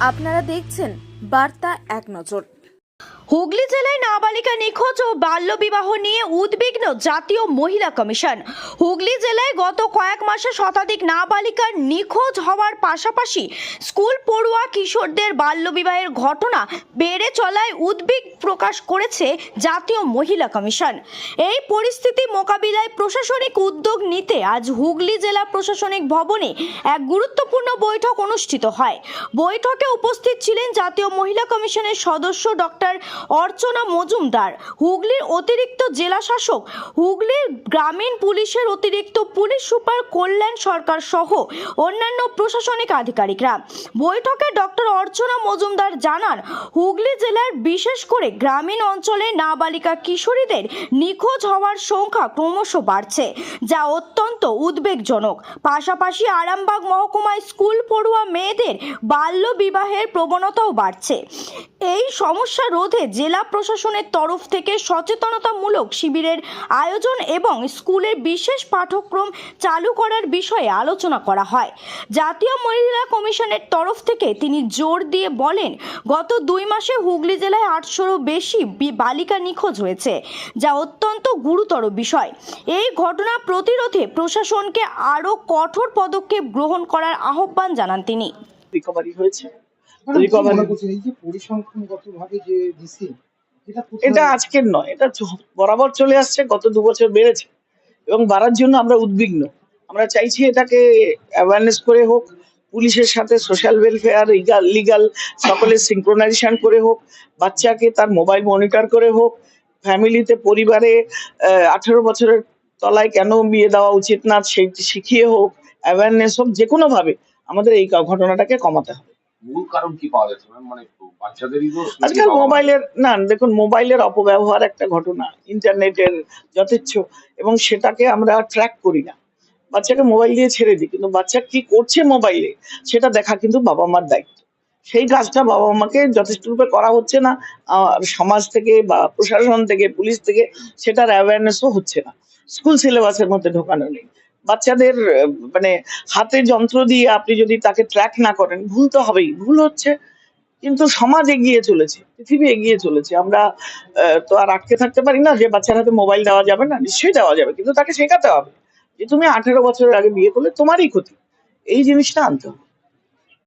আপনারা দেখছেন বার্তা এক নজর। হুগলি জেলায় নাবালিকা নিখোঁজ ও বাল্যবিবাহ নিয়ে উদ্বিগ্ন জাতীয় মহিলা কমিশন। হুগলি জেলায় গত কয়েক মাসে শতাধিক নাবালিকার নিখোঁজ হওয়ার পাশাপাশি স্কুল পড়ুয়া কিশোরদের বাল্যবিবাহের ঘটনা বেড়ে চলায় উদ্বেগ প্রকাশ করেছে জাতীয় মহিলা কমিশন। এই পরিস্থিতি মোকাবিলায় প্রশাসনিক উদ্যোগ নিতে আজ হুগলি জেলা প্রশাসনিক ভবনে এক গুরুত্বপূর্ণ বৈঠক অনুষ্ঠিত হয়। বৈঠকে উপস্থিত ছিলেন জাতীয় মহিলা কমিশনের সদস্য ডক্টর অর্চনা মজুমদার, হুগলির অতিরিক্ত জেলা শাসক, হুগলির গ্রামীণ পুলিশের অতিরিক্ত পুলিশ সুপার কল্যাণ সরকার সহ অন্যান্য প্রশাসনিক আধিকারিকরা। বৈঠকে ডক্টর অর্চনা মজুমদার জানান, হুগলি জেলার বিশেষ করে গ্রামীণ অঞ্চলে নাবালিকা কিশোরীদের নিখোঁজ হওয়ার সংখ্যা ক্রমশ বাড়ছে, যা অত্যন্ত উদ্বেগজনক। পাশাপাশি আরামবাগ মহকুমায় স্কুল পড়ুয়া মেয়েদের বাল্য বিবাহের প্রবণতাও বাড়ছে। এই সমস্যা রোধে জেলা প্রশাসনের তরফ থেকে সচেতনতামূলক শিবিরের আয়োজন এবং স্কুলের বিশেষ পাঠ্যক্রম চালু করার বিষয়ে আলোচনা করা হয়। জাতীয় মহিলা কমিশনের তরফ থেকে তিনি জোর দিয়ে বলেন, গত 2 মাসে হুগলি জেলায় 800-এরও বেশি বালিকা নিখোঁজ হয়েছে, যা অত্যন্ত গুরুতর বিষয়। এই ঘটনা প্রতিরোধে প্রশাসনকে আরও কঠোর পদক্ষেপ গ্রহণ করার আহ্বান জানান তিনি। রিকভারি হয়েছে। এটা আজকের নয়, এটা বরাবর চলে আসছে, গত 2 বছর বেড়েছে এবং বাড়ার জন্য আমরা উদ্বিগ্ন। আমরা চাইছি এটাকে অ্যাওয়ারনেস করে হোক, পুলিশের সাথে সোশ্যাল ওয়েলফেয়ার, লিগাল সকলের সিনক্রোনাইজেশন করে হোক, বাচ্চাকে তার মোবাইল মনিটর করে হোক, ফ্যামিলিতে পরিবারে 18 বছরের তলায় কেন বিয়ে দেওয়া উচিত না সেই শিখিয়ে হোক, অ্যাওয়ারনেস হোক, যে কোনো ভাবে আমাদের এই ঘটনাটাকে কমাতে হবে। মূল কারণ কি পাওয়া যাচ্ছে? মানে বাচ্চাদেরই দোষ? আজকাল মোবাইলের দেখুন, মোবাইলের অপব্যবহার একটা ঘটনা, ইন্টারনেটের যথেচ্ছ, এবং সেটাকে আমরা ট্র্যাক করি না। বাচ্চাকে মোবাইল দিয়ে ছেড়ে দিই, কিন্তু বাচ্চা কি করছে মোবাইলে সেটা দেখা কিন্তু বাবা মার দায়িত্ব। সেই কাজটা বাবা মাকে যথেষ্ট রূপে করা হচ্ছে না, আর সমাজ থেকে বা প্রশাসন থেকে, পুলিশ থেকে সেটার অ্যাওয়ারনেসও হচ্ছে না। স্কুল সিলেবাসের মধ্যে ঢোকানো নেই। বাচ্চাদের হাতে যন্ত্র দিয়ে আপনি যদি তাকে ট্র্যাক না করেন, ভুল তো হবেই, ভুল হচ্ছে, কিন্তু সমাজ এগিয়ে চলেছে, পৃথিবী এগিয়ে চলেছে। আমরা তো আর আটকে থাকতে পারি না যে বাচ্চার হাতে মোবাইল দেওয়া যাবে না। নিশ্চয়ই দেওয়া যাবে, কিন্তু তাকে শেখাতে হবে যে তুমি 18 বছরের আগে বিয়ে করলে তোমারই ক্ষতি, এই জিনিসটা আনতে হবে।